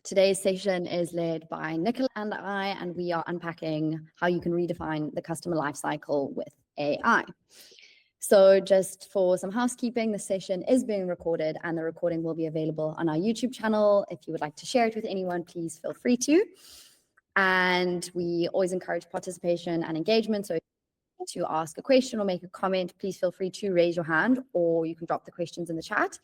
Today's session is led by Nicola and I, and we are unpacking how you can redefine the customer lifecycle with AI. So just for some housekeeping, the session is being recorded and the recording will be available on our YouTube channel. If you would like to share it with anyone, please feel free to. And we always encourage participation and engagement. So to ask a question or make a comment, please feel free to raise your hand, or you can drop the questions in the chat.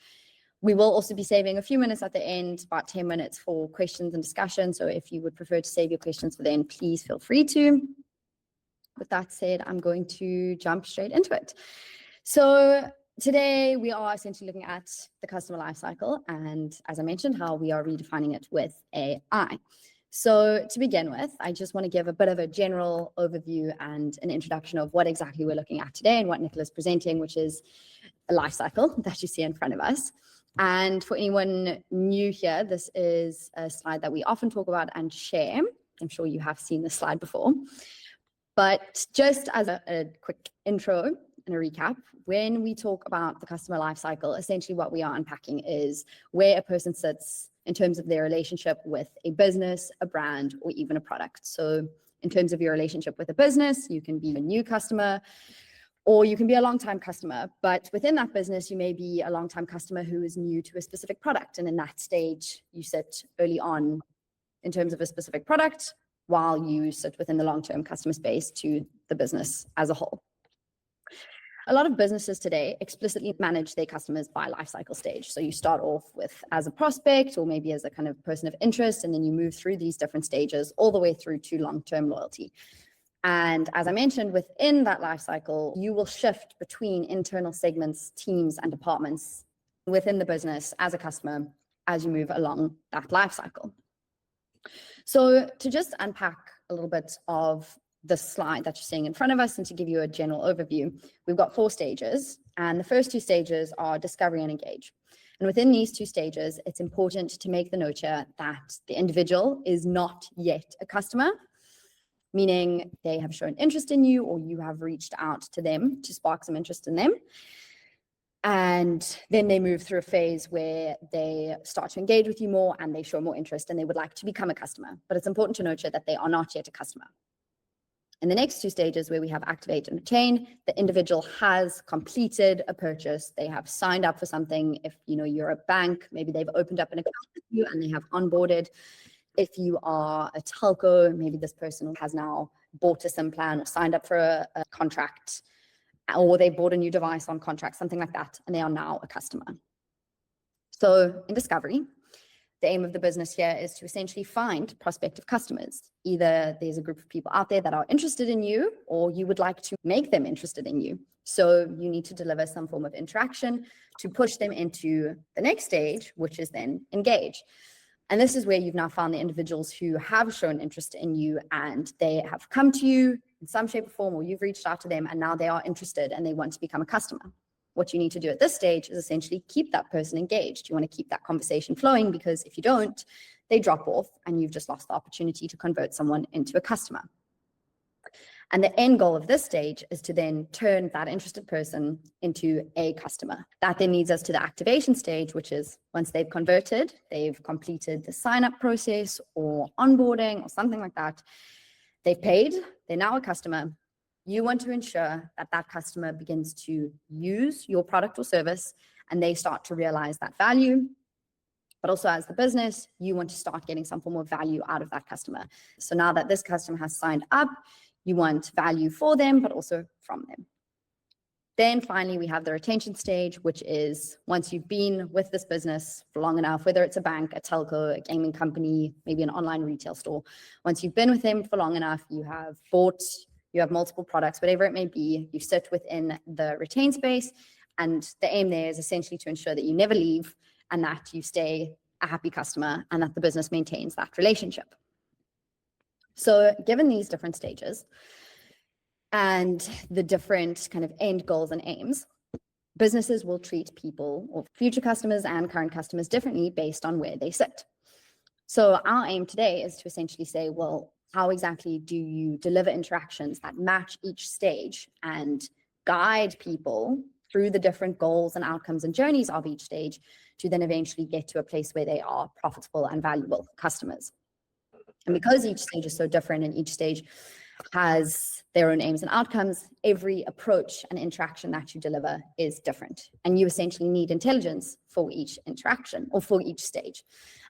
We will also be saving a few minutes at the end, about 10 minutes for questions and discussion. So if you would prefer to save your questions for then, please feel free to. With that said, I'm going to jump straight into it. So today we are essentially looking at the customer lifecycle and, as I mentioned, how we are redefining it with AI. So to begin with, I just want to give a bit of a general overview and an introduction of what exactly we're looking at today and what Nicola is presenting, which is a life cycle that you see in front of us. And for anyone new here, this is a slide that we often talk about and share. I'm sure you have seen this slide before. But just as a quick intro and a recap, when we talk about the customer lifecycle, essentially what we are unpacking is where a person sits in terms of their relationship with a business, a brand, or even a product. So in terms of your relationship with a business, you can be a new customer, or you can be a long-time customer, but within that business, you may be a long-time customer who is new to a specific product. And in that stage, you sit early on in terms of a specific product, while you sit within the long-term customer space to the business as a whole. A lot of businesses today explicitly manage their customers by life cycle stage. So you start off with as a prospect or maybe as a kind of person of interest, and then you move through these different stages all the way through to long-term loyalty. And as I mentioned, within that life cycle, you will shift between internal segments, teams, and departments within the business as a customer as you move along that life cycle. So to just unpack a little bit of the slide that you're seeing in front of us and to give you a general overview, we've got 4 stages. And the first 2 stages are discovery and engage. And within these 2 stages, it's important to make the note here that the individual is not yet a customer, meaning they have shown interest in you or you have reached out to them to spark some interest in them. And then they move through a phase where they start to engage with you more and they show more interest and they would like to become a customer. But it's important to note that they are not yet a customer. In the next 2 stages where we have activate and retain, the individual has completed a purchase. They have signed up for something. If you're a bank, maybe they've opened up an account with you and they have onboarded. If you are a telco, maybe this person has now bought a SIM plan or signed up for a contract, or they bought a new device on contract, something like that, and they are now a customer. So in discovery, the aim of the business here is to essentially find prospective customers. Either there's a group of people out there that are interested in you, or you would like to make them interested in you. So you need to deliver some form of interaction to push them into the next stage, which is then engage. And this is where you've now found the individuals who have shown interest in you and they have come to you in some shape or form, or you've reached out to them and now they are interested and they want to become a customer. What you need to do at this stage is essentially keep that person engaged. You want to keep that conversation flowing, because if you don't, they drop off and you've just lost the opportunity to convert someone into a customer. And the end goal of this stage is to then turn that interested person into a customer. That then leads us to the activation stage, which is once they've converted, they've completed the sign-up process or onboarding or something like that. They've paid, they're now a customer. You want to ensure that that customer begins to use your product or service and they start to realize that value. But also as the business, you want to start getting some form of value out of that customer. So now that this customer has signed up, you want value for them, but also from them. Then finally, we have the retention stage, which is once you've been with this business for long enough, whether it's a bank, a telco, a gaming company, maybe an online retail store. Once you've been with them for long enough, you have bought, you have multiple products, whatever it may be, you sit within the retain space. And the aim there is essentially to ensure that you never leave and that you stay a happy customer and that the business maintains that relationship. So given these different stages and the different kind of end goals and aims, businesses will treat people or future customers and current customers differently based on where they sit. So our aim today is to essentially say, well, how exactly do you deliver interactions that match each stage and guide people through the different goals and outcomes and journeys of each stage to then eventually get to a place where they are profitable and valuable customers. And because each stage is so different and each stage has their own aims and outcomes, every approach and interaction that you deliver is different. And you essentially need intelligence for each interaction or for each stage.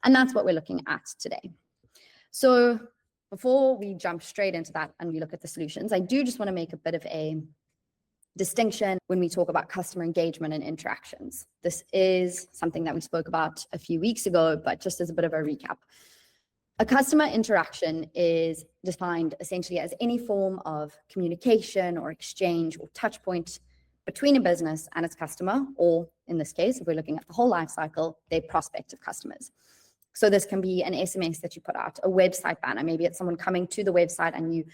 And that's what we're looking at today. So before we jump straight into that and we look at the solutions, I do just want to make a bit of a distinction when we talk about customer engagement and interactions. This is something that we spoke about a few weeks ago, but just as a bit of a recap. A customer interaction is defined essentially as any form of communication or exchange or touch point between a business and its customer, or in this case, if we're looking at the whole life cycle, their prospective customers. So this can be an SMS that you put out, a website banner. Maybe it's someone coming to the website and you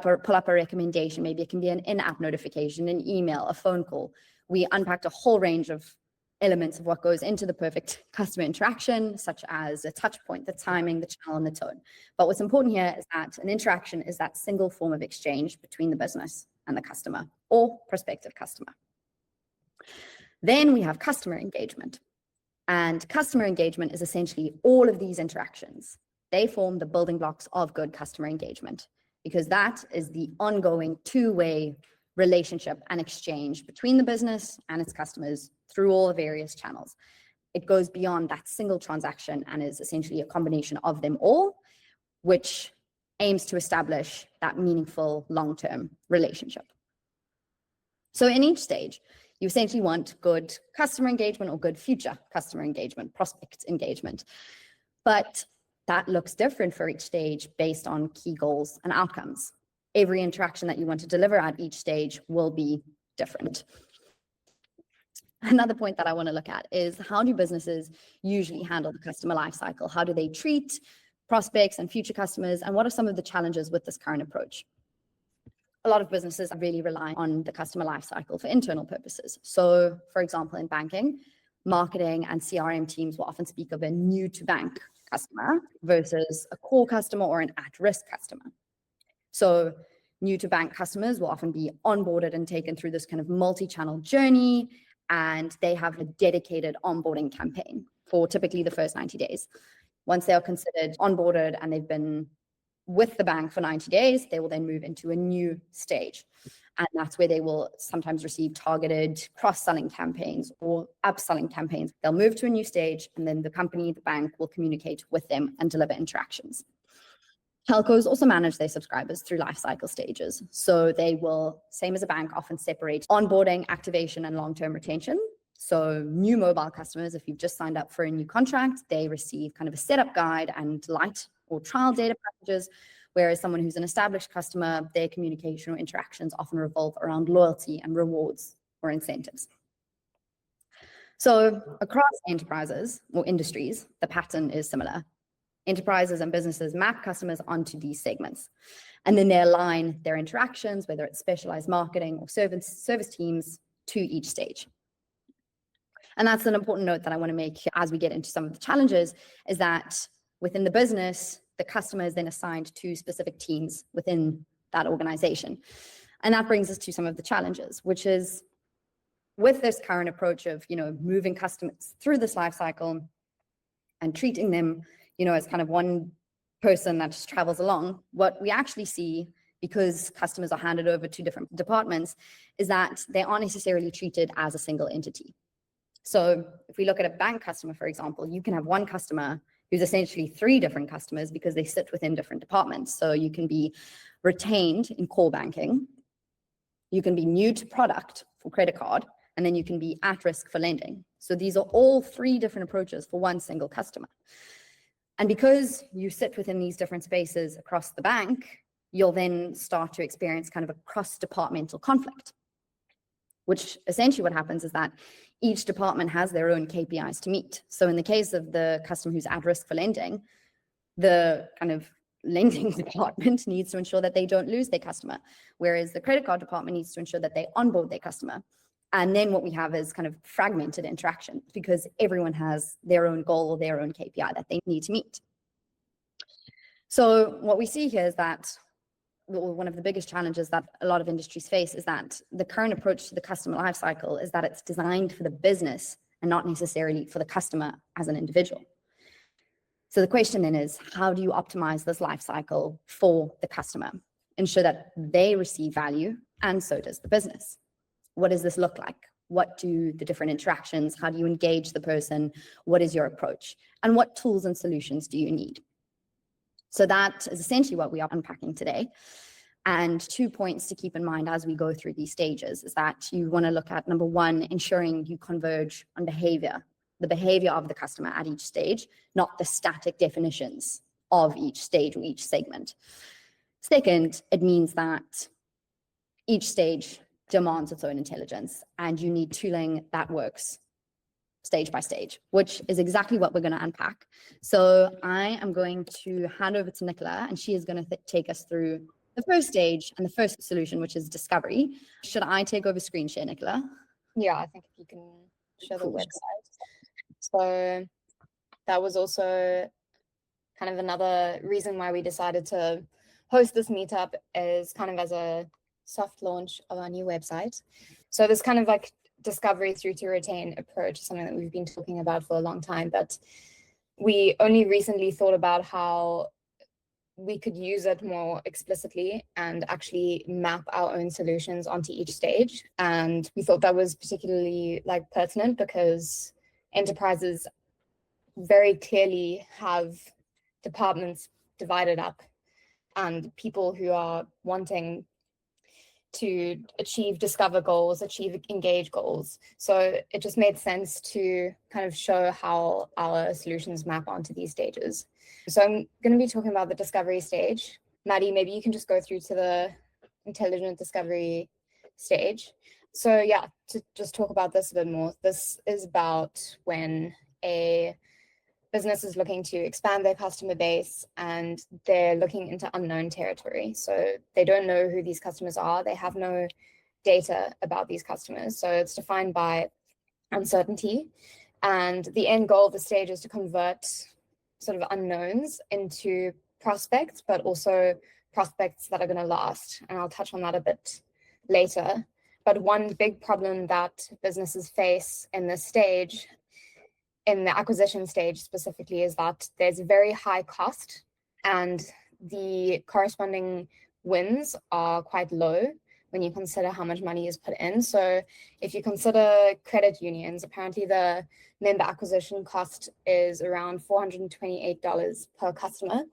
pull up a recommendation. Maybe it can be an in-app notification, an email, a phone call. We unpacked a whole range of elements of what goes into the perfect customer interaction, such as a touch point, the timing, the channel, and the tone. But what's important here is that an interaction is that single form of exchange between the business and the customer or prospective customer. Then we have customer engagement. And customer engagement is essentially all of these interactions. They form the building blocks of good customer engagement, because that is the ongoing two-way relationship and exchange between the business and its customers through all the various channels. It goes beyond that single transaction and is essentially a combination of them all, which aims to establish that meaningful long-term relationship. So in each stage, you essentially want good customer engagement or good future customer engagement, prospect engagement. But that looks different for each stage based on key goals and outcomes. Every interaction that you want to deliver at each stage will be different. Another point that I want to look at is, how do businesses usually handle the customer lifecycle? How do they treat prospects and future customers? And what are some of the challenges with this current approach? A lot of businesses really rely on the customer lifecycle for internal purposes. So, for example, in banking, marketing and CRM teams will often speak of a new to bank customer versus a core customer or an at-risk customer. So new to bank customers will often be onboarded and taken through this kind of multi-channel journey, and they have a dedicated onboarding campaign for typically the first 90 days. Once they are considered onboarded and they've been with the bank for 90 days, they will then move into a new stage. And that's where they will sometimes receive targeted cross-selling campaigns or upselling campaigns. They'll move to a new stage, and then the company, the bank, will communicate with them and deliver interactions. Telcos also manage their subscribers through lifecycle stages. So they will, same as a bank, often separate onboarding, activation, and long-term retention. So new mobile customers, if you've just signed up for a new contract, they receive kind of a setup guide and light or trial data packages, whereas someone who's an established customer, their communication or interactions often revolve around loyalty and rewards or incentives. So across enterprises or industries, the pattern is similar. Enterprises and businesses map customers onto these segments, and then they align their interactions, whether it's specialized marketing or service teams, to each stage. And that's an important note that I want to make as we get into some of the challenges, is that within the business, the customer is then assigned to specific teams within that organization. And that brings us to some of the challenges, which is with this current approach of, moving customers through this life cycle and treating them, as kind of one person that just travels along, what we actually see, because customers are handed over to different departments, is that they aren't necessarily treated as a single entity. So if we look at a bank customer, for example, you can have one customer who's essentially three different customers because they sit within different departments. So you can be retained in core banking, you can be new to product for credit card, and then you can be at risk for lending. So these are all three different approaches for one single customer. And because you sit within these different spaces across the bank, you'll then start to experience kind of a cross-departmental conflict, which essentially what happens is that each department has their own KPIs to meet. So in the case of the customer who's at risk for lending, the kind of lending department needs to ensure that they don't lose their customer, whereas the credit card department needs to ensure that they onboard their customer. And then what we have is kind of fragmented interaction, because everyone has their own goal or their own KPI that they need to meet. So what we see here is that one of the biggest challenges that a lot of industries face is that the current approach to the customer lifecycle is that it's designed for the business and not necessarily for the customer as an individual. So the question then is, how do you optimize this life cycle for the customer? Ensure that they receive value, and so does the business. What does this look like? What do the different interactions, how do you engage the person? What is your approach? And what tools and solutions do you need? So that is essentially what we are unpacking today. And 2 points to keep in mind as we go through these stages is that you want to look at, number one, ensuring you converge on behavior, the behavior of the customer at each stage, not the static definitions of each stage or each segment. Second, it means that each stage demands its own intelligence, and you need tooling that works stage by stage, which is exactly what we're going to unpack. So I am going to hand over to Nicola, and she is going to take us through the first stage and the first solution, which is discovery. Should I take over screen share, Nicola? Yeah, I think if you can show Cool. the website. So that was also kind of another reason why we decided to host this meetup, is kind of as a soft launch of our new website. So this kind of like discovery through to retain approach is something that we've been talking about for a long time, but we only recently thought about how we could use it more explicitly and actually map our own solutions onto each stage. And we thought that was particularly like pertinent because enterprises very clearly have departments divided up and people who are wanting to achieve discover goals, achieve engage goals. So it just made sense to kind of show how our solutions map onto these stages. So I'm going to be talking about the discovery stage. Maddie, maybe you can just go through to the intelligent discovery stage. So yeah, to just talk about this a bit more, this is about when a business is looking to expand their customer base and they're looking into unknown territory. So they don't know who these customers are. They have no data about these customers. So it's defined by uncertainty. And the end goal of the stage is to convert sort of unknowns into prospects, but also prospects that are going to last. And I'll touch on that a bit later. But one big problem that businesses face in this stage, in the acquisition stage specifically, is that there's a very high cost and the corresponding wins are quite low when you consider how much money is put in. So if you consider credit unions, apparently the member acquisition cost is around $428 per customer.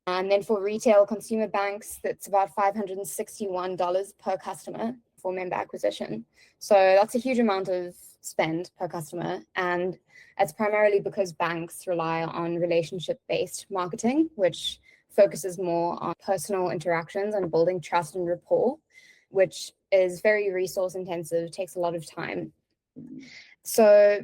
And then for retail consumer banks, that's about $561 per customer for member acquisition. So that's a huge amount of spend per customer. And it's primarily because banks rely on relationship-based marketing, which focuses more on personal interactions and building trust and rapport, which is very resource intensive, takes a lot of time. So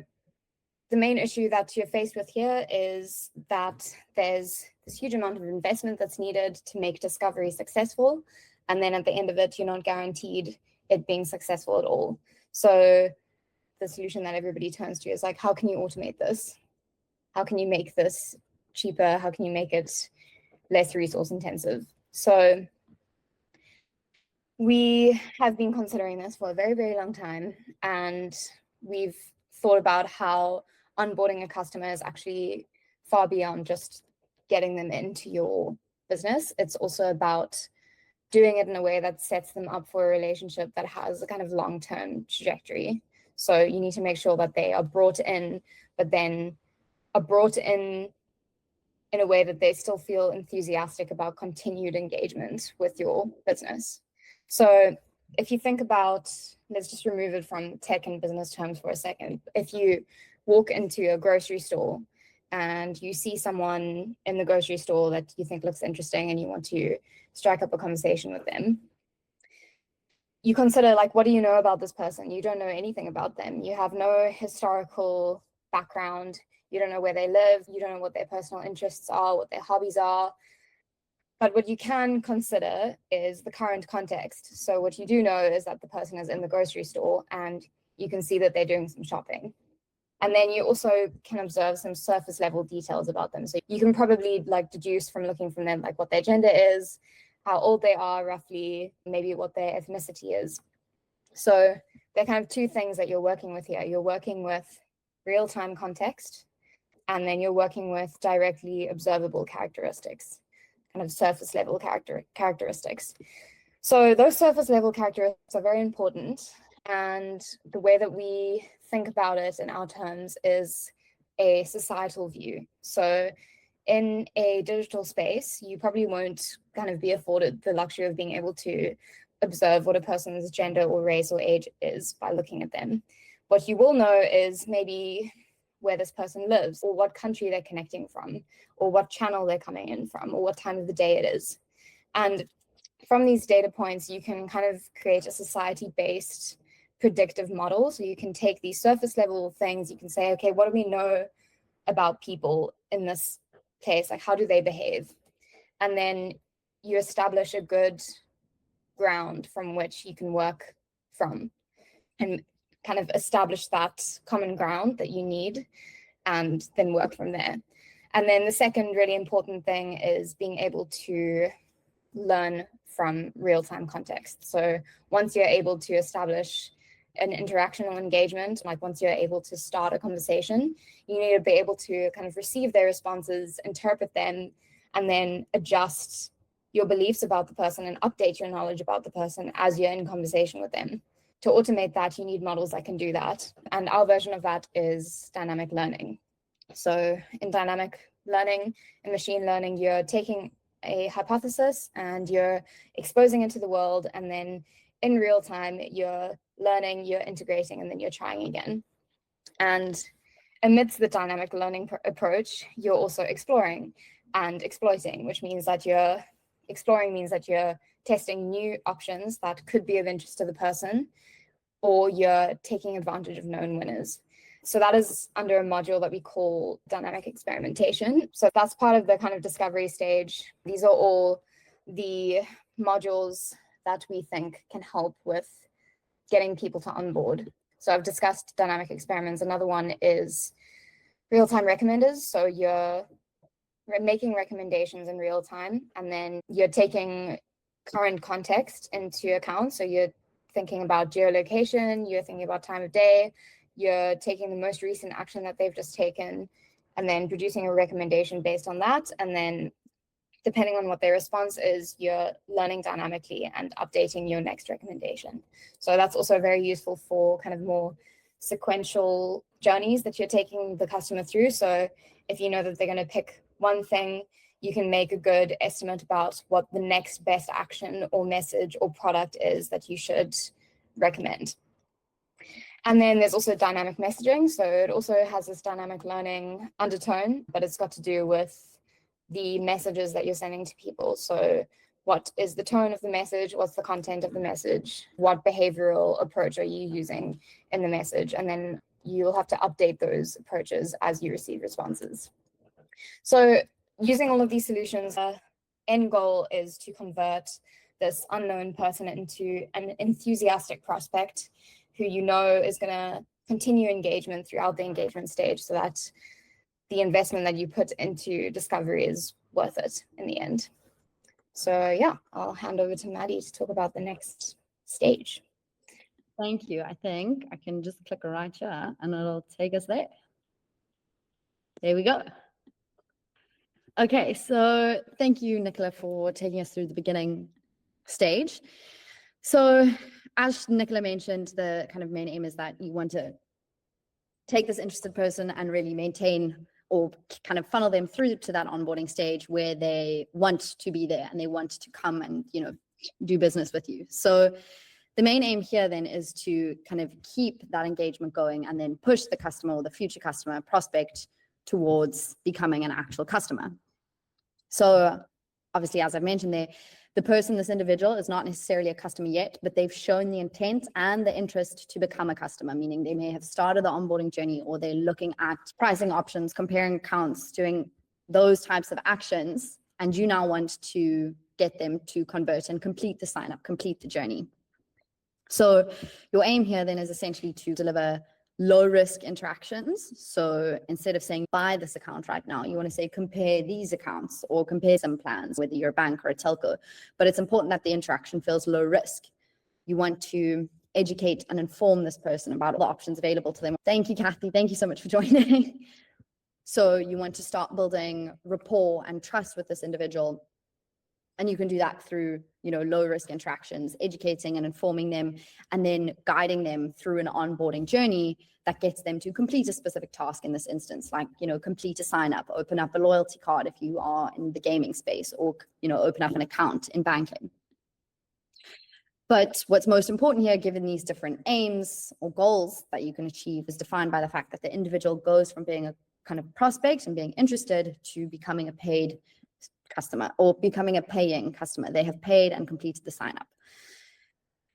the main issue that you're faced with here is that there's this huge amount of investment that's needed to make discovery successful. And then at the end of it, you're not guaranteed it being successful at all. So the solution that everybody turns to is like, how can you automate this? How can you make this cheaper? How can you make it less resource intensive? So we have been considering this for a very, very long time. And we've thought about how onboarding a customer is actually far beyond just getting them into your business. It's also about doing it in a way that sets them up for a relationship that has a kind of long-term trajectory. So you need to make sure that they are brought in, but then are brought in a way that they still feel enthusiastic about continued engagement with your business. So if you think about, let's just remove it from tech and business terms for a second. If you walk into a grocery store and you see someone in the grocery store that you think looks interesting and you want to strike up a conversation with them, you consider, like, what do you know about this person? You don't know anything about them. You have no historical background. You don't know where they live. You don't know what their personal interests are, what their hobbies are. But what you can consider is the current context. So what you do know is that the person is in the grocery store and you can see that they're doing some shopping. And then you also can observe some surface level details about them. So you can probably like deduce from looking from them, like what their gender is, how old they are roughly, maybe what their ethnicity is. So there are kind of two things that you're working with here. You're working with real-time context, and then you're working with directly observable characteristics, kind of surface level characteristics. So those surface level characteristics are very important. And the way that we think about it in our terms is a societal view. So in a digital space, you probably won't kind of be afforded the luxury of being able to observe what a person's gender or race or age is by looking at them. What you will know is maybe where this person lives, or what country they're connecting from, or what channel they're coming in from, or what time of the day it is. And from these data points, you can kind of create a society-based predictive model. So you can take these surface level things, you can say, okay, what do we know about people in this case? Like, how do they behave? And then you establish a good ground from which you can work from, and kind of establish that common ground that you need, and then work from there. And then the second really important thing is being able to learn from real-time context. So once you're able to establish an interactional engagement, like once you're able to start a conversation, you need to be able to kind of receive their responses, interpret them, and then adjust your beliefs about the person and update your knowledge about the person as you're in conversation with them. To automate that, you need models that can do that. And our version of that is dynamic learning. So in dynamic learning and machine learning, you're taking a hypothesis and you're exposing it to the world, and then in real time, you're learning, you're integrating, and then you're trying again. And amidst the dynamic learning approach, you're also exploring and exploiting, which means that exploring means that you're testing new options that could be of interest to the person, or you're taking advantage of known winners. So that is under a module that we call dynamic experimentation. So that's part of the kind of discovery stage. These are all the modules that we think can help with getting people to onboard. So I've discussed dynamic experiments. Another one is real-time recommenders. So you're making recommendations in real time, and then you're taking current context into account. So you're thinking about geolocation, you're thinking about time of day, you're taking the most recent action that they've just taken, and then producing a recommendation based on that. And then depending on what their response is, you're learning dynamically and updating your next recommendation. So that's also very useful for kind of more sequential journeys that you're taking the customer through. So if you know that they're going to pick one thing, you can make a good estimate about what the next best action or message or product is that you should recommend. And then there's also dynamic messaging. So it also has this dynamic learning undertone, but it's got to do with the messages that you're sending to people. So what is the tone of the message? What's the content of the message? What behavioral approach are you using in the message? And then you'll have to update those approaches as you receive responses. So using all of these solutions, end goal is to convert this unknown person into an enthusiastic prospect who you know is going to continue engagement throughout the engagement stage, so that the investment that you put into discovery is worth it in the end. So yeah, I'll hand over to Maddie to talk about the next stage. Thank you. I think I can just click right here and it'll take us there. There we go. Okay, so thank you, Nicola, for taking us through the beginning stage. So as Nicola mentioned, the kind of main aim is that you want to take this interested person and really maintain or kind of funnel them through to that onboarding stage where they want to be there and they want to come and, you know, do business with you. So the main aim here then is to kind of keep that engagement going and then push the customer or the future customer prospect towards becoming an actual customer. So obviously, as I've mentioned there, the person, this individual, is not necessarily a customer yet, but they've shown the intent and the interest to become a customer, meaning they may have started the onboarding journey, or they're looking at pricing options, comparing accounts, doing those types of actions, and you now want to get them to convert and complete the sign up, complete the journey. So your aim here then is essentially to deliver low risk interactions. So instead of saying buy this account right now, you want to say compare these accounts or compare some plans, whether you're a bank or a telco. But it's important that the interaction feels low risk. You want to educate and inform this person about the options available to them. Thank you, Kathy. Thank you so much for joining. So you want to start building rapport and trust with this individual. And you can do that through, low risk interactions, educating and informing them, and then guiding them through an onboarding journey that gets them to complete a specific task in this instance, like, complete a sign up, open up a loyalty card if you are in the gaming space, or, open up an account in banking. But what's most important here, given these different aims or goals that you can achieve, is defined by the fact that the individual goes from being a kind of prospect and being interested to becoming a paid customer or becoming a paying customer. They have paid and completed the sign up.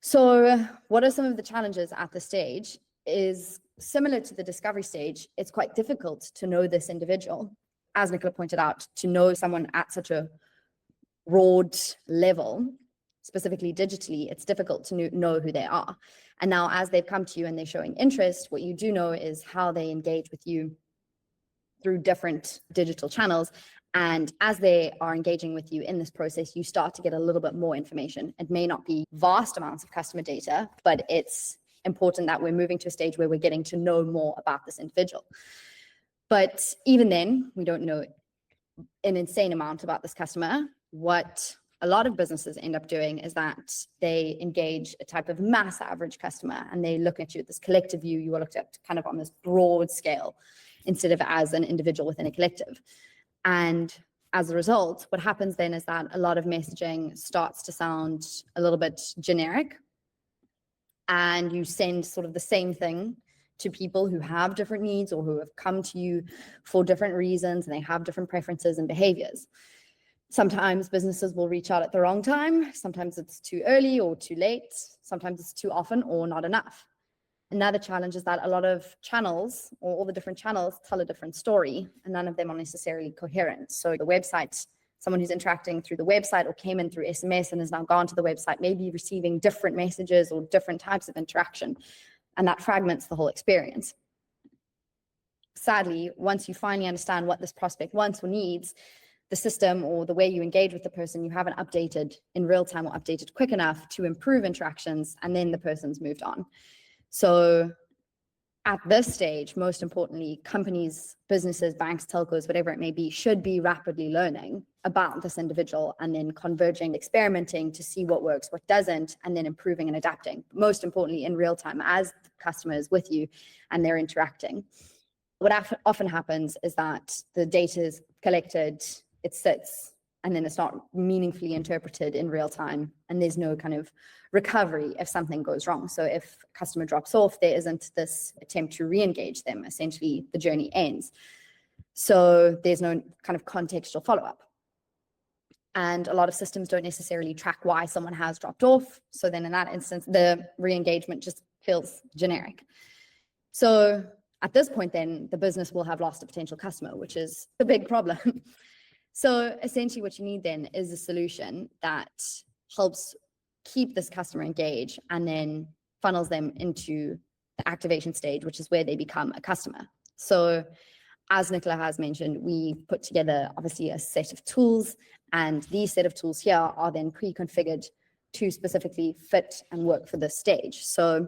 So what are some of the challenges at this stage? Is similar to the discovery stage, it's quite difficult to know this individual. As Nicola pointed out, to know someone at such a broad level, specifically digitally, it's difficult to know who they are. And now as they've come to you and they're showing interest, what you do know is how they engage with you through different digital channels. And as they are engaging with you in this process, you start to get a little bit more information. It may not be vast amounts of customer data, but it's important that we're moving to a stage where we're getting to know more about this individual. But even then, we don't know an insane amount about this customer. What a lot of businesses end up doing is that they engage a type of mass average customer, and they look at you at this collective view. You are looked at kind of on this broad scale instead of as an individual within a collective. And as a result, what happens then is that a lot of messaging starts to sound a little bit generic, and you send sort of the same thing to people who have different needs or who have come to you for different reasons, and they have different preferences and behaviors. Sometimes businesses will reach out at the wrong time. Sometimes it's too early or too late. Sometimes it's too often or not enough. Another challenge is that a lot of channels, or all the different channels, tell a different story, and none of them are necessarily coherent. So the website, someone who's interacting through the website or came in through SMS and has now gone to the website, may be receiving different messages or different types of interaction, and that fragments the whole experience. Sadly, once you finally understand what this prospect wants or needs, the system or the way you engage with the person, you haven't updated in real time or updated quick enough to improve interactions, and then the person's moved on. So at this stage, most importantly, companies, businesses, banks, telcos, whatever it may be, should be rapidly learning about this individual and then converging, experimenting to see what works, what doesn't, and then improving and adapting. Most importantly, in real time, as the customer is with you and they're interacting. What often happens is that the data is collected, it sits, and then it's not meaningfully interpreted in real time, and there's no kind of recovery if something goes wrong. So if a customer drops off, there isn't this attempt to re-engage them. Essentially, the journey ends. So there's no kind of contextual follow-up. And a lot of systems don't necessarily track why someone has dropped off. So then in that instance, the re-engagement just feels generic. So at this point, then the business will have lost a potential customer, which is a big problem. So essentially what you need then is a solution that helps keep this customer engaged and then funnels them into the activation stage, which is where they become a customer. So as Nicola has mentioned, we put together obviously a set of tools, and these set of tools here are then pre-configured to specifically fit and work for this stage. So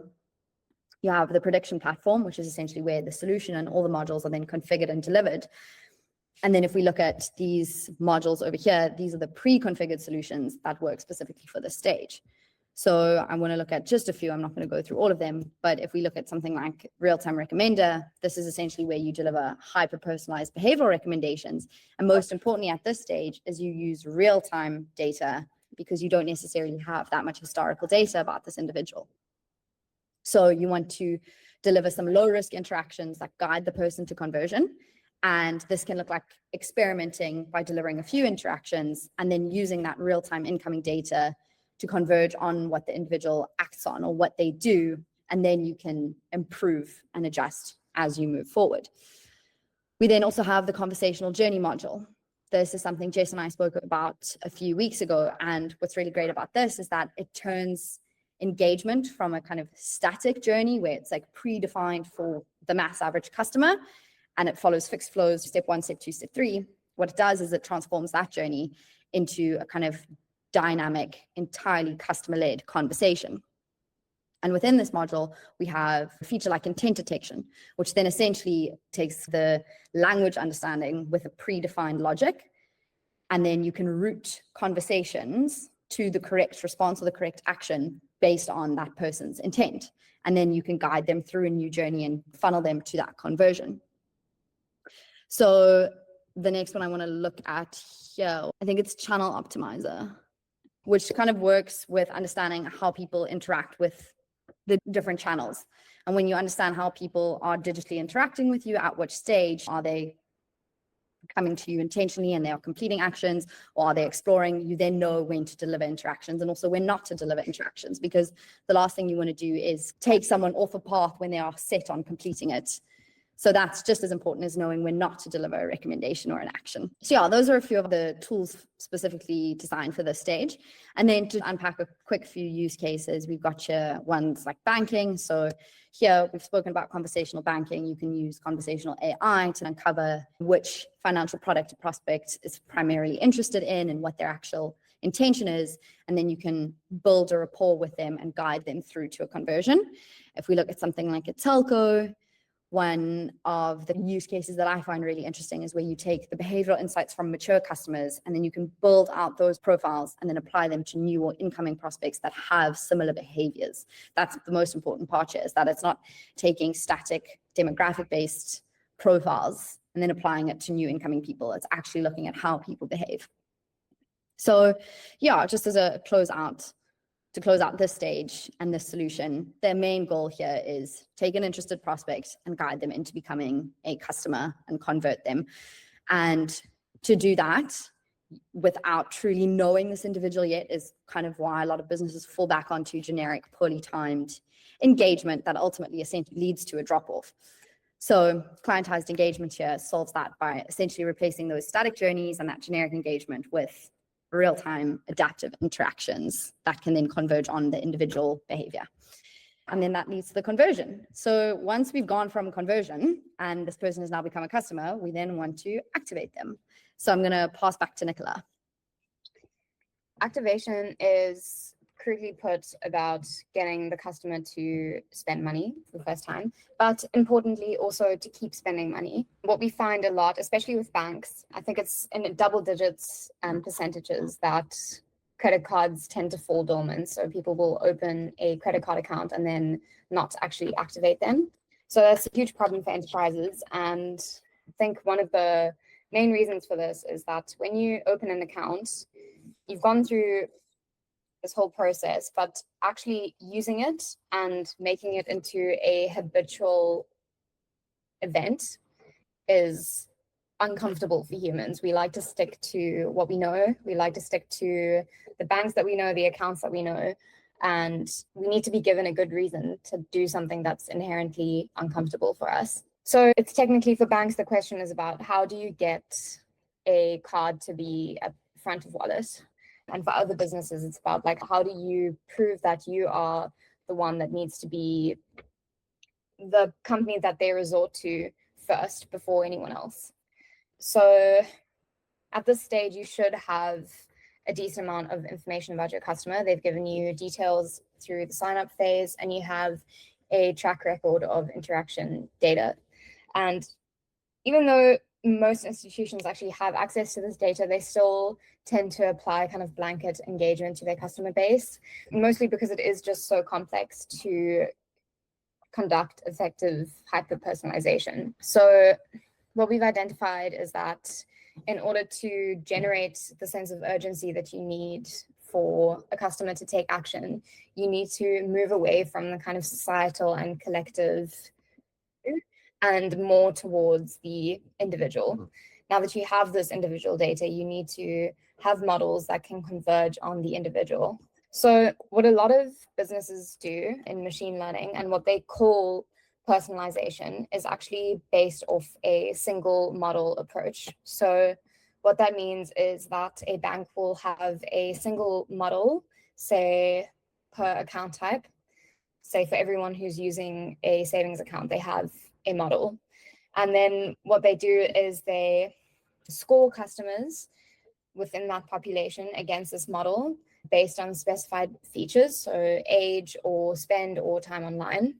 you have the prediction platform, which is essentially where the solution and all the modules are then configured and delivered. And then if we look at these modules over here, these are the pre-configured solutions that work specifically for this stage. So I want to look at just a few. I'm not going to go through all of them, but if we look at something like real-time recommender, this is essentially where you deliver hyper-personalized behavioral recommendations. And most importantly at this stage is you use real-time data, because you don't necessarily have that much historical data about this individual. So you want to deliver some low-risk interactions that guide the person to conversion. And this can look like experimenting by delivering a few interactions and then using that real-time incoming data to converge on what the individual acts on or what they do. And then you can improve and adjust as you move forward. We then also have the conversational journey module. This is something Jess and I spoke about a few weeks ago. And what's really great about this is that it turns engagement from a kind of static journey where it's like predefined for the mass average customer, and it follows fixed flows, step 1, step 2, step 3. What it does is it transforms that journey into a kind of dynamic, entirely customer-led conversation. And within this module, we have a feature like intent detection, which then essentially takes the language understanding with a predefined logic, and then you can route conversations to the correct response or the correct action based on that person's intent. And then you can guide them through a new journey and funnel them to that conversion. So the next one I want to look at here, I think it's Channel Optimizer, which kind of works with understanding how people interact with the different channels. And when you understand how people are digitally interacting with you, at which stage are they coming to you intentionally and they are completing actions, or are they exploring, you then know when to deliver interactions and also when not to deliver interactions, because the last thing you want to do is take someone off a path when they are set on completing it. So that's just as important as knowing when not to deliver a recommendation or an action. So yeah, those are a few of the tools specifically designed for this stage. And then to unpack a quick few use cases, we've got here ones like banking. So here we've spoken about conversational banking. You can use conversational AI to uncover which financial product a prospect is primarily interested in and what their actual intention is. And then you can build a rapport with them and guide them through to a conversion. If we look at something like a telco, one of the use cases that I find really interesting is where you take the behavioral insights from mature customers and then you can build out those profiles and then apply them to new or incoming prospects that have similar behaviors. That's the most important part here, is that it's not taking static demographic-based profiles and then applying it to new incoming people. It's actually looking at how people behave. So yeah, just as a to close out this stage and this solution, their main goal here is take an interested prospect and guide them into becoming a customer and convert them. And to do that without truly knowing this individual yet is kind of why a lot of businesses fall back onto generic, poorly timed engagement that ultimately essentially leads to a drop-off. So clientized engagement here solves that by essentially replacing those static journeys and that generic engagement with real-time adaptive interactions that can then converge on the individual behavior. And then that leads to the conversion. So once we've gone from conversion and this person has now become a customer, we then want to activate them. So I'm going to pass back to Nicola. Activation is crudely put about getting the customer to spend money for the first time, but importantly also to keep spending money. What we find a lot, especially with banks, I think it's in double digits percentages that credit cards tend to fall dormant. So people will open a credit card account and then not actually activate them. So that's a huge problem for enterprises. And I think one of the main reasons for this is that when you open an account, you've gone through this whole process, but actually using it and making it into a habitual event is uncomfortable for humans. We like to stick to what we know. We like to stick to the banks that we know, the accounts that we know, and we need to be given a good reason to do something that's inherently uncomfortable for us. So it's technically for banks, the question is about how do you get a card to be at the front of wallet? And for other businesses, it's about like, how do you prove that you are the one that needs to be the company that they resort to first before anyone else? So at this stage, you should have a decent amount of information about your customer. They've given you details through the sign-up phase, and you have a track record of interaction data. And even though most institutions actually have access to this data, they still tend to apply kind of blanket engagement to their customer base, mostly because it is just so complex to conduct effective hyper-personalization. So what we've identified is that in order to generate the sense of urgency that you need for a customer to take action, you need to move away from the kind of societal and collective and more towards the individual. Now that you have this individual data, you need to have models that can converge on the individual. So what a lot of businesses do in machine learning and what they call personalization is actually based off a single model approach. So what that means is that a bank will have a single model, say per account type. Say for everyone who's using a savings account, they have a model. And then what they do is they score customers within that population against this model based on specified features, so age or spend or time online.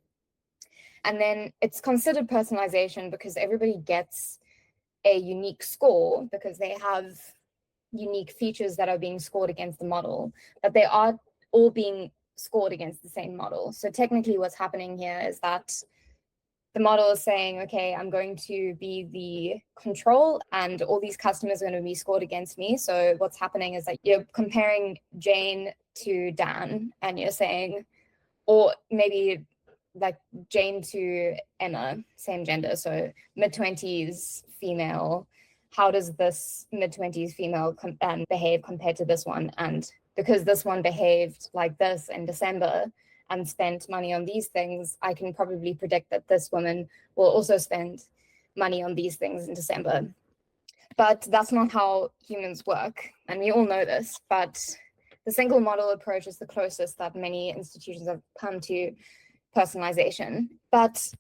And then it's considered personalization because everybody gets a unique score because they have unique features that are being scored against the model, but they are all being scored against the same model. So technically what's happening here is that the model is saying, okay, I'm going to be the control and all these customers are going to be scored against me. So what's happening is that you're comparing Jane to Dan and you're saying, or maybe like Jane to Emma, same gender, so mid-20s female. How does this mid-20s female behave compared to this one? And because this one behaved like this in December and spent money on these things, I can probably predict that this woman will also spend money on these things in December. But that's not how humans work. And we all know this, but the single model approach is the closest that many institutions have come to personalization. But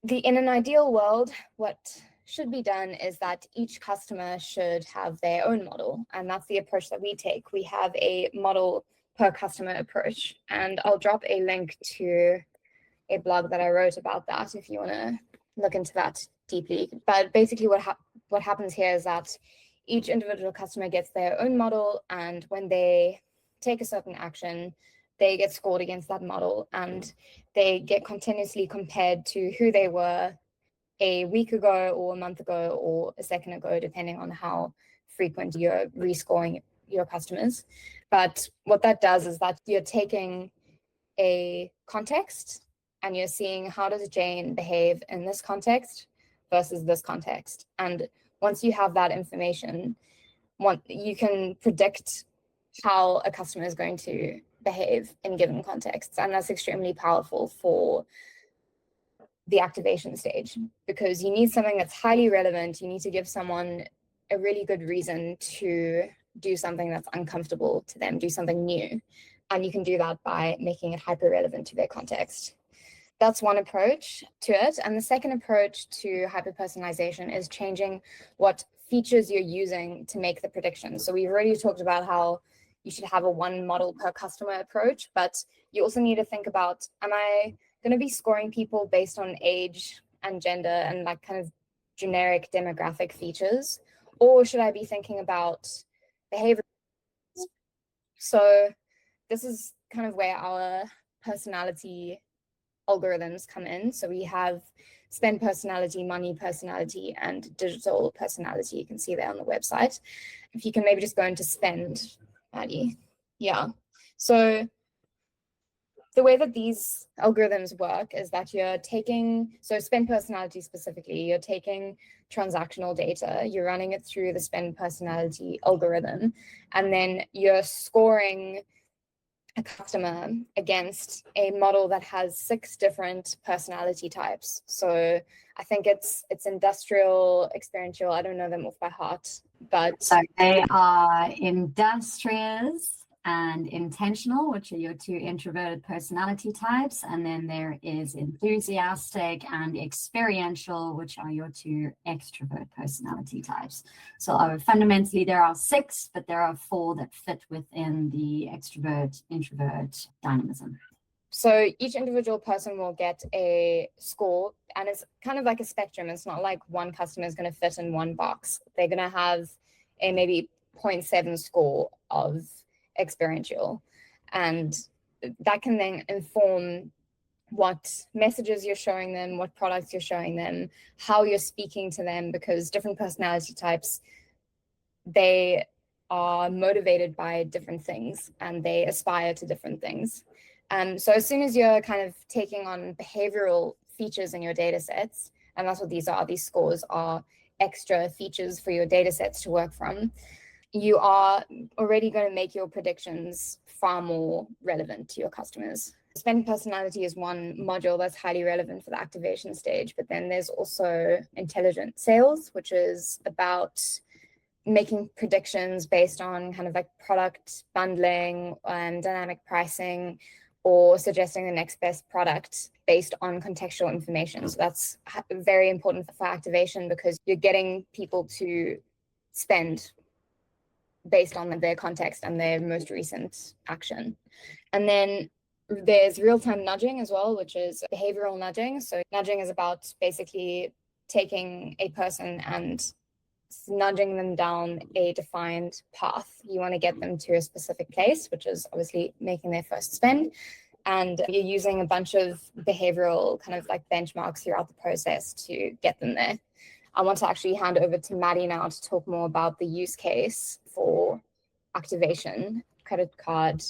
in an ideal world, what should be done is that each customer should have their own model. And that's the approach that we take. We have a model per customer approach. And I'll drop a link to a blog that I wrote about that if you want to look into that deeply. But basically what happens here is that each individual customer gets their own model, and when they take a certain action, they get scored against that model, and they get continuously compared to who they were a week ago or a month ago or a second ago, depending on how frequent you're rescoring your customers. But what that does is that you're taking a context and you're seeing how does Jane behave in this context versus this context. And once you have that information, you can predict how a customer is going to behave in given contexts. And that's extremely powerful for the activation stage, because you need something that's highly relevant. You need to give someone a really good reason to do something that's uncomfortable to them, do something new. And you can do that by making it hyper relevant to their context. That's one approach to it. And the second approach to hyper-personalization is changing what features you're using to make the predictions. So we've already talked about how you should have a one model per customer approach, but you also need to think about, am I going to be scoring people based on age and gender and like kind of generic demographic features? Or should I be thinking about behavior? So this is kind of where our personality algorithms come in. So we have spend personality, money personality, and digital personality. You can see that on the website. If you can maybe just go into spend, Maddie. Yeah. So the way that these algorithms work is that you're taking, so spend personality specifically, you're taking transactional data, you're running it through the spend personality algorithm, and then you're scoring a customer against a model that has 6 different personality types. So I think it's industrial, experiential, I don't know them off by heart, but so they are industrious and intentional, which are your 2 introverted personality types, and then there is enthusiastic and experiential, which are your 2 extrovert personality types. So fundamentally there are 6, but there are 4 that fit within the extrovert introvert dynamism. So each individual person will get a score, and it's kind of like a spectrum. It's not like one customer is going to fit in one box. They're going to have a maybe 0.7 score of experiential, and that can then inform what messages you're showing them, what products you're showing them, how you're speaking to them, because different personality types, they are motivated by different things and they aspire to different things. So as soon as you're kind of taking on behavioral features in your data sets, and that's what these scores are, extra features for your data sets to work from, you are already going to make your predictions far more relevant to your customers. Spend personality is one module that's highly relevant for the activation stage, but then there's also intelligent sales, which is about making predictions based on kind of like product bundling and dynamic pricing, or suggesting the next best product based on contextual information. So that's very important for activation, because you're getting people to spend based on their context and their most recent action. And then there's real-time nudging as well, which is behavioral nudging. So nudging is about basically taking a person and nudging them down a defined path. You want to get them to a specific place, which is obviously making their first spend. And you're using a bunch of behavioral kind of like benchmarks throughout the process to get them there. I want to actually hand over to Maddie now to talk more about the use case for activation, credit card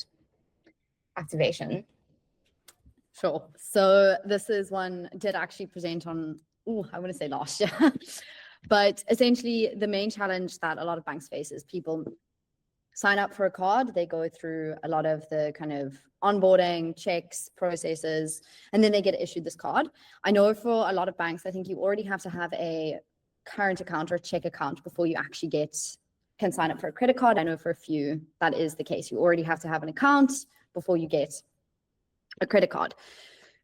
activation. Sure. So this is one did actually present on, I want to say last year. But essentially, the main challenge that a lot of banks face is people sign up for a card, they go through a lot of the kind of onboarding, checks, processes, and then they get issued this card. I know for a lot of banks, I think you already have to have a current account or check account before you actually can sign up for a credit card. I know for a few that is the case. You already have to have an account before you get a credit card.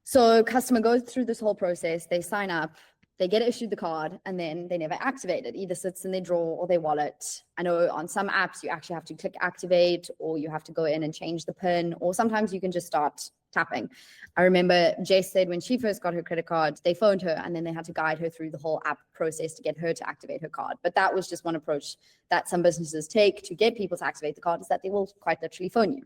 So customer goes through this whole process, they sign up, they get issued the card, and then they never activate it. Either sits in their drawer or their wallet. I know on some apps you actually have to click activate, or you have to go in and change the PIN, or sometimes you can just start tapping. I remember Jess said when she first got her credit card, they phoned her and then they had to guide her through the whole app process to get her to activate her card. But that was just one approach that some businesses take to get people to activate the card, is that they will quite literally phone you.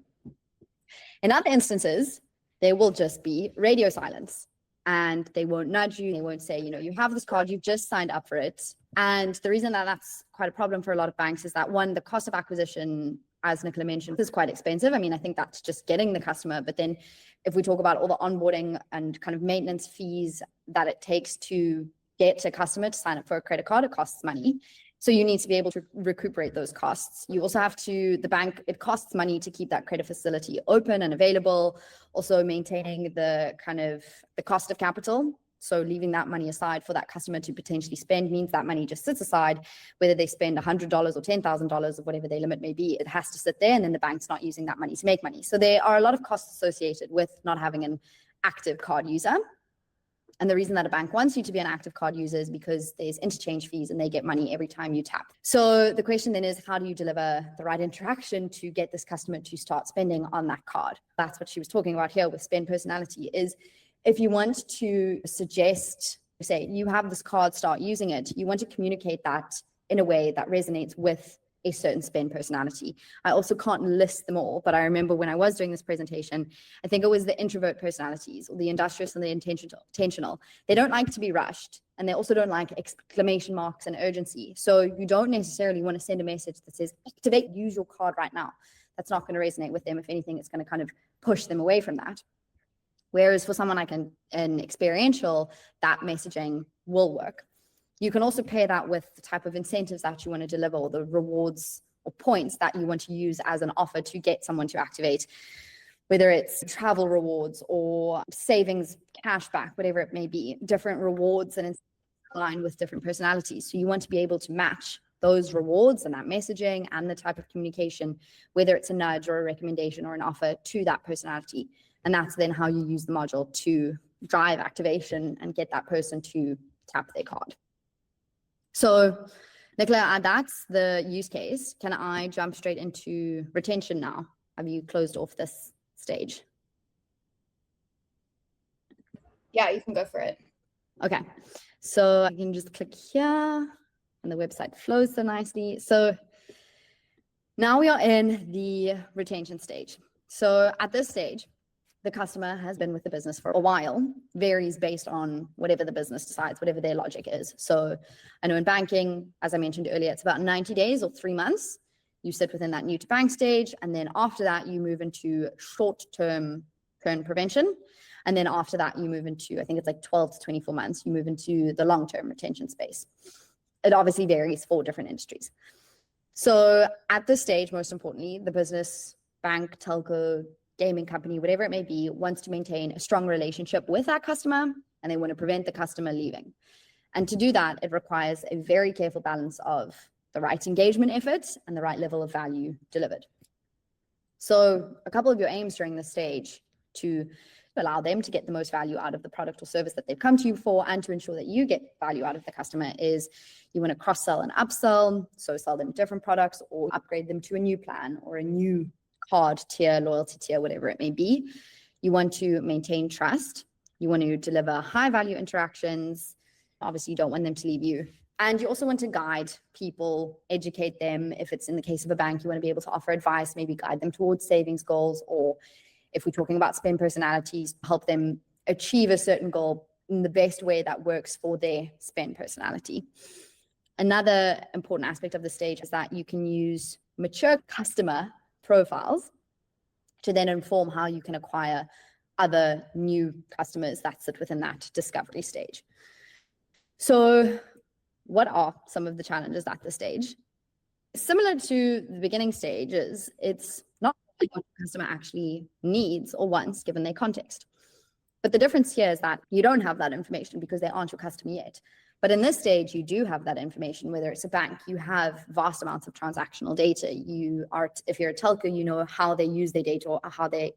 In other instances, there will just be radio silence. And they won't nudge you. They won't say, you have this card, you've just signed up for it. And the reason that that's quite a problem for a lot of banks is that, one, the cost of acquisition, as Nicola mentioned, is quite expensive. I mean, I think that's just getting the customer. But then if we talk about all the onboarding and kind of maintenance fees that it takes to get a customer to sign up for a credit card, it costs money. So you need to be able to recuperate those costs. You also have to, the bank, it costs money to keep that credit facility open and available. Also maintaining the kind of the cost of capital. So leaving that money aside for that customer to potentially spend means that money just sits aside, whether they spend $100 or $10,000 or whatever their limit may be, it has to sit there, and then the bank's not using that money to make money. So there are a lot of costs associated with not having an active card user. And the reason that a bank wants you to be an active card user is because there's interchange fees and they get money every time you tap. So the question then is, how do you deliver the right interaction to get this customer to start spending on that card? That's what she was talking about here with spend personality, is if you want to suggest, say, you have this card, start using it, you want to communicate that in a way that resonates with a certain spend personality. I also can't list them all, but I remember when I was doing this presentation, I think it was the introvert personalities, or the industrious and the intentional. They don't like to be rushed, and they also don't like exclamation marks and urgency. So you don't necessarily want to send a message that says, activate, use your card right now. That's not going to resonate with them. If anything, it's going to kind of push them away from that. Whereas for someone like an experiential, that messaging will work. You can also pair that with the type of incentives that you want to deliver, or the rewards or points that you want to use as an offer to get someone to activate, whether it's travel rewards or savings, cashback, whatever it may be, different rewards and align with different personalities. So you want to be able to match those rewards and that messaging and the type of communication, whether it's a nudge or a recommendation or an offer, to that personality. And that's then how you use the module to drive activation and get that person to tap their card. So Nicola, that's the use case. Can I jump straight into retention now? Have you closed off this stage? Yeah, you can go for it. Okay, so I can just click here and the website flows so nicely. So now we are in the retention stage. So at this stage, the customer has been with the business for a while, varies based on whatever the business decides, whatever their logic is. So I know in banking, as I mentioned earlier, it's about 90 days or 3 months. You sit within that new to bank stage. And then after that, you move into short-term churn prevention. And then after that, you move into, I think it's like 12 to 24 months, you move into the long-term retention space. It obviously varies for different industries. So at this stage, most importantly, the business, bank, telco, gaming company, whatever it may be, wants to maintain a strong relationship with that customer, and they want to prevent the customer leaving. And to do that, it requires a very careful balance of the right engagement efforts and the right level of value delivered. So a couple of your aims during this stage to to allow them to get the most value out of the product or service that they've come to you for, and to ensure that you get value out of the customer, is you want to cross-sell and upsell, so sell them different products or upgrade them to a new plan or a new card tier, loyalty tier, whatever it may be. You want to maintain trust. You want to deliver high-value interactions. Obviously, you don't want them to leave you. And you also want to guide people, educate them. If it's in the case of a bank, you want to be able to offer advice, maybe guide them towards savings goals, or if we're talking about spend personalities, help them achieve a certain goal in the best way that works for their spend personality. Another important aspect of the stage is that you can use mature customer profiles to then inform how you can acquire other new customers that sit within that discovery stage. So what are some of the challenges at this stage? Similar to the beginning stages, it's not what the customer actually needs or wants given their context. But the difference here is that you don't have that information because they aren't your customer yet. But in this stage, you do have that information. Whether it's a bank, you have vast amounts of transactional data. If you're a telco, you know how they use their data or how they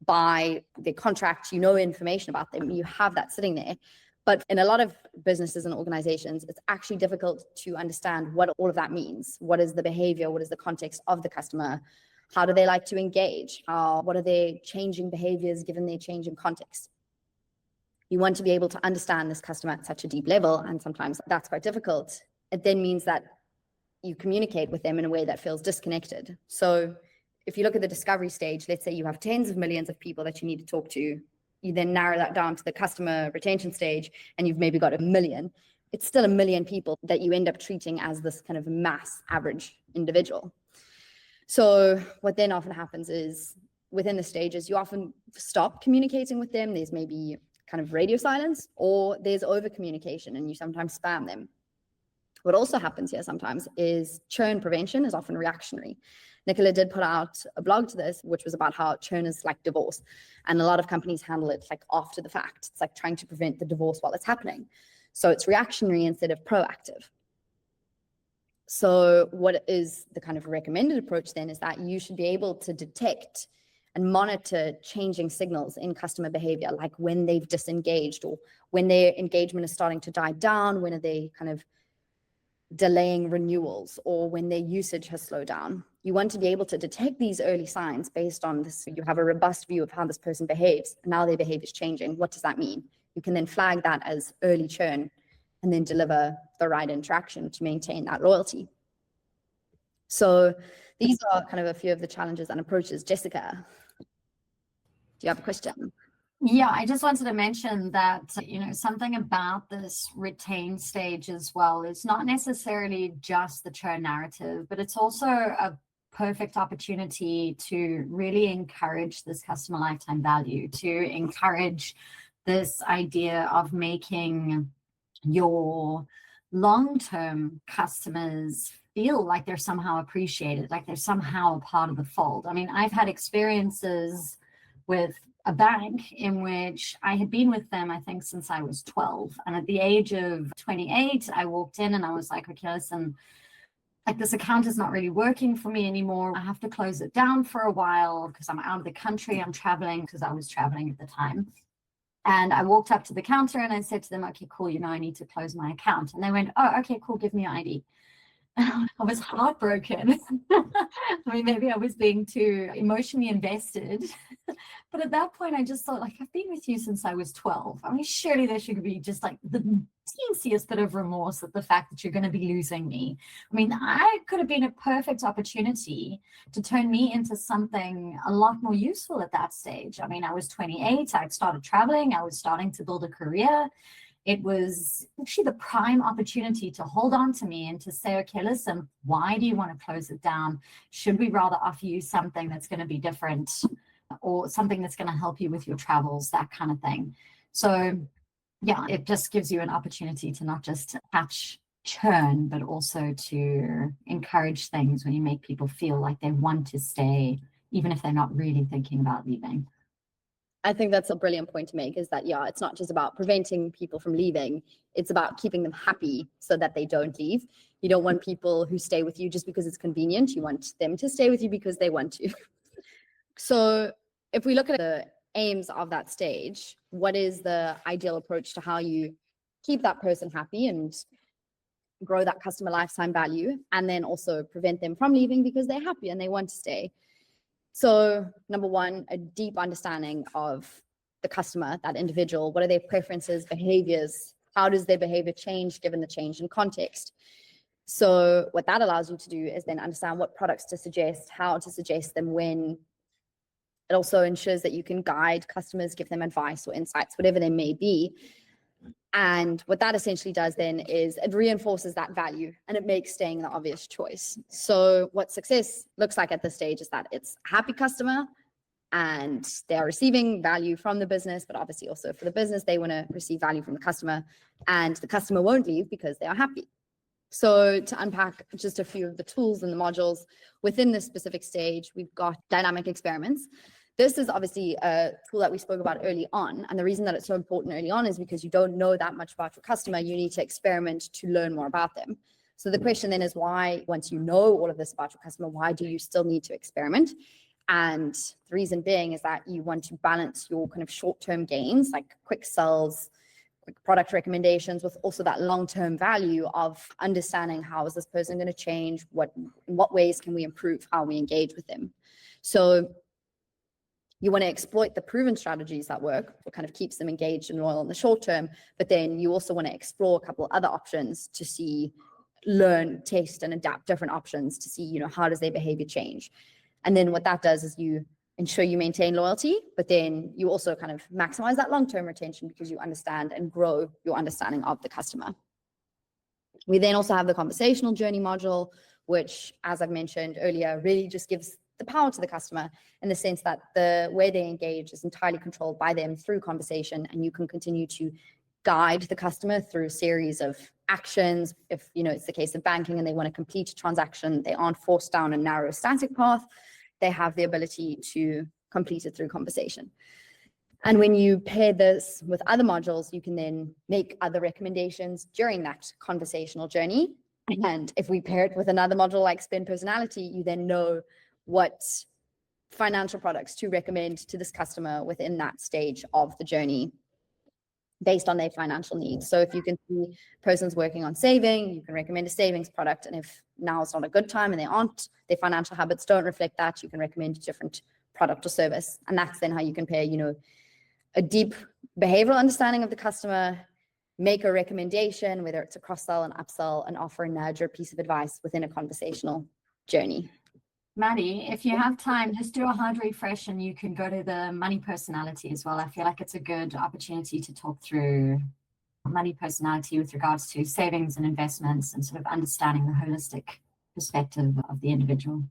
buy their contracts, you know information about them. You have that sitting there. But in a lot of businesses and organizations, it's actually difficult to understand what all of that means. What is the behavior? What is the context of the customer? How do they like to engage? What are their changing behaviors given their changing context? You want to be able to understand this customer at such a deep level, and sometimes that's quite difficult. It then means that you communicate with them in a way that feels disconnected. So if you look at the discovery stage, let's say you have tens of millions of people that you need to talk to. You then narrow that down to the customer retention stage, and you've maybe got 1 million. It's still 1 million people that you end up treating as this kind of mass average individual. So what then often happens is within the stages, you often stop communicating with them. There's maybe kind of radio silence, or there's over communication and you sometimes spam them. What also happens here sometimes is churn prevention is often reactionary. Nicola did put out a blog to this, which was about how churn is like divorce. And a lot of companies handle it like after the fact. It's like trying to prevent the divorce while it's happening. So it's reactionary instead of proactive. So what is the kind of recommended approach then is that you should be able to detect and monitor changing signals in customer behavior, like when they've disengaged or when their engagement is starting to die down, when are they kind of delaying renewals, or when their usage has slowed down. You want to be able to detect these early signs based on this. You have a robust view of how this person behaves. Now their behavior is changing. What does that mean? You can then flag that as early churn and then deliver the right interaction to maintain that loyalty. So these are kind of a few of the challenges and approaches. Jessica, do you have a question? Yeah, I just wanted to mention that, something about this retain stage as well is not necessarily just the churn narrative, but it's also a perfect opportunity to really encourage this customer lifetime value, to encourage this idea of making your long-term customers feel like they're somehow appreciated, like they're somehow a part of the fold. I mean, I've had experiences with a bank in which I had been with them, I think, since I was 12. And at the age of 28, I walked in and I was like, okay, listen, like this account is not really working for me anymore. I have to close it down for a while because I'm out of the country. I'm traveling because I was traveling at the time. And I walked up to the counter and I said to them, okay, cool, I need to close my account. And they went, oh, okay, cool, give me your ID. I was heartbroken. I mean, maybe I was being too emotionally invested. But at that point, I just thought, like, I've been with you since I was 12. I mean, surely there should be just like the teensiest bit of remorse at the fact that you're going to be losing me. I mean, I could have been a perfect opportunity to turn me into something a lot more useful at that stage. I mean, I was 28. I'd started traveling. I was starting to build a career. It was actually the prime opportunity to hold on to me and to say, okay, listen, why do you want to close it down? Should we rather offer you something that's going to be different or something that's going to help you with your travels, that kind of thing? So yeah, it just gives you an opportunity to not just catch churn, but also to encourage things when you make people feel like they want to stay, even if they're not really thinking about leaving. I think that's a brilliant point to make, is that, yeah, it's not just about preventing people from leaving. It's about keeping them happy so that they don't leave. You don't want people who stay with you just because it's convenient. You want them to stay with you because they want to. So if we look at the aims of that stage, what is the ideal approach to how you keep that person happy and grow that customer lifetime value, and then also prevent them from leaving because they're happy and they want to stay. So number one, a deep understanding of the customer, that individual. What are their preferences, behaviors? How does their behavior change given the change in context? So what that allows you to do is then understand what products to suggest, how to suggest them, when. It also ensures that you can guide customers, give them advice or insights, whatever they may be. And what that essentially does then is it reinforces that value and it makes staying the obvious choice. So what success looks like at this stage is that it's a happy customer and they're receiving value from the business, but obviously also for the business, they want to receive value from the customer, and the customer won't leave because they are happy. So to unpack just a few of the tools and the modules within this specific stage, we've got dynamic experiments. This is obviously a tool that we spoke about early on. And the reason that it's so important early on is because you don't know that much about your customer. You need to experiment to learn more about them. So the question then is why, once you know all of this about your customer, why do you still need to experiment? And the reason being is that you want to balance your kind of short-term gains, like quick sells, quick product recommendations, with also that long-term value of understanding how is this person going to change, in what ways can we improve how we engage with them. So you want to exploit the proven strategies that work, what kind of keeps them engaged and loyal in the short term, but then you also want to explore a couple of other options to see, learn, test, and adapt different options to see, how does their behavior change. And then what that does is you ensure you maintain loyalty, but then you also kind of maximize that long-term retention because you understand and grow your understanding of the customer. We then also have the conversational journey module, which, as I've mentioned earlier, really just gives the power to the customer in the sense that the way they engage is entirely controlled by them through conversation, and you can continue to guide the customer through a series of actions. If it's the case of banking and they want to complete a transaction, they aren't forced down a narrow static path. They have the ability to complete it through conversation. And when you pair this with other modules, you can then make other recommendations during that conversational journey. And if we pair it with another module like spend personality, you then know what financial products to recommend to this customer within that stage of the journey based on their financial needs. So if you can see a person's working on saving, you can recommend a savings product. And if now is not a good time and their financial habits don't reflect that, you can recommend a different product or service. And that's then how you can pair, a deep behavioral understanding of the customer, make a recommendation, whether it's a cross-sell, an upsell, an offer, a nudge, or a piece of advice within a conversational journey. Maddie, if you have time, just do a hard refresh and you can go to the money personality as well. I feel like it's a good opportunity to talk through money personality with regards to savings and investments and sort of understanding the holistic perspective of the individual.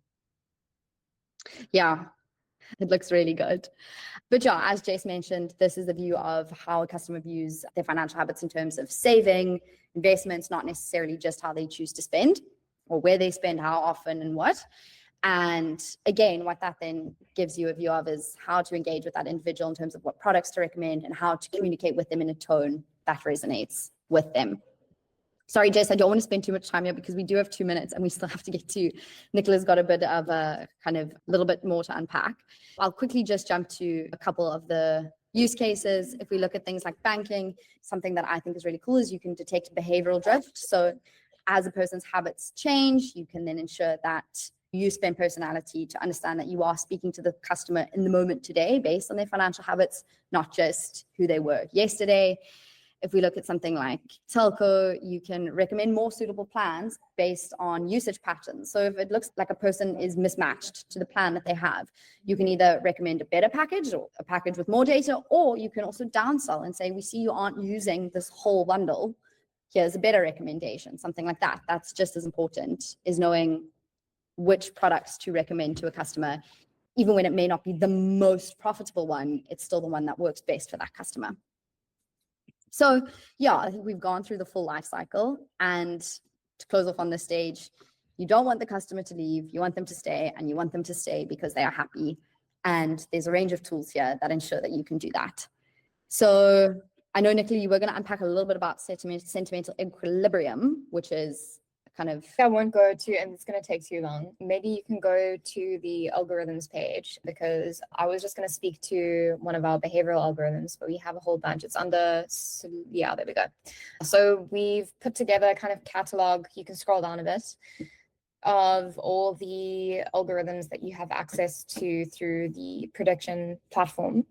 Yeah, it looks really good. But yeah, as Jace mentioned, this is a view of how a customer views their financial habits in terms of saving, investments, not necessarily just how they choose to spend or where they spend, how often and what. And again, what that then gives you a view of is how to engage with that individual in terms of what products to recommend and how to communicate with them in a tone that resonates with them. Sorry, Jess, I don't want to spend too much time here because we do have 2 minutes and we still have to get to, Nicola's got a bit of a kind of little bit more to unpack. I'll quickly just jump to a couple of the use cases. If we look at things like banking, something that I think is really cool is you can detect behavioral drift. So as a person's habits change, you can then ensure that you spend personality to understand that you are speaking to the customer in the moment today based on their financial habits, not just who they were yesterday. If we look at something like telco, you can recommend more suitable plans based on usage patterns. So if it looks like a person is mismatched to the plan that they have, you can either recommend a better package or a package with more data, or you can also downsell and say, we see you aren't using this whole bundle. Here's a better recommendation, something like that. That's just as important, is knowing which products to recommend to a customer. Even when it may not be the most profitable one, it's still the one that works best for that customer. So yeah, I think we've gone through the full life cycle. And to close off on this stage, you don't want the customer to leave, you want them to stay, and you want them to stay because they are happy. And there's a range of tools here that ensure that you can do that. So I know, Nicola, you were going to unpack a little bit about sentimental equilibrium, which is kind of. I won't go to, and it's going to take too long. Maybe you can go to the algorithms page, because I was just going to speak to one of our behavioral algorithms, but we have a whole bunch. It's under, yeah, there we go. So we've put together a kind of catalog. You can scroll down a bit, of all the algorithms that you have access to through the prediction platform.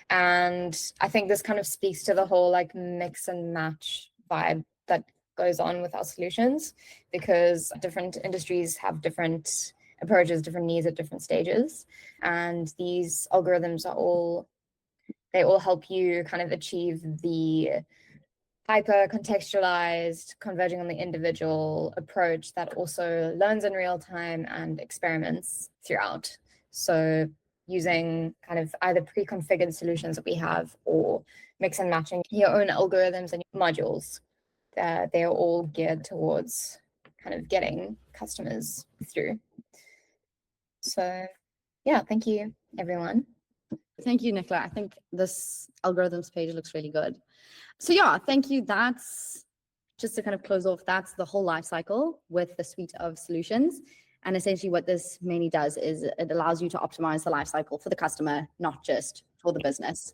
And I think this kind of speaks to the whole like mix and match vibe that goes on with our solutions, because different industries have different approaches, different needs at different stages. And these algorithms they all help you kind of achieve the hyper contextualized, converging on the individual approach that also learns in real time and experiments throughout. So using kind of either pre-configured solutions that we have, or mix and matching your own algorithms and modules, they're all geared towards kind of getting customers through. So yeah, thank you, everyone. Thank you, Nicola. I think this algorithms page looks really good. So yeah, thank you. That's just to kind of close off, that's the whole life cycle with the suite of solutions. And essentially what this mainly does is it allows you to optimize the life cycle for the customer, not just for the business.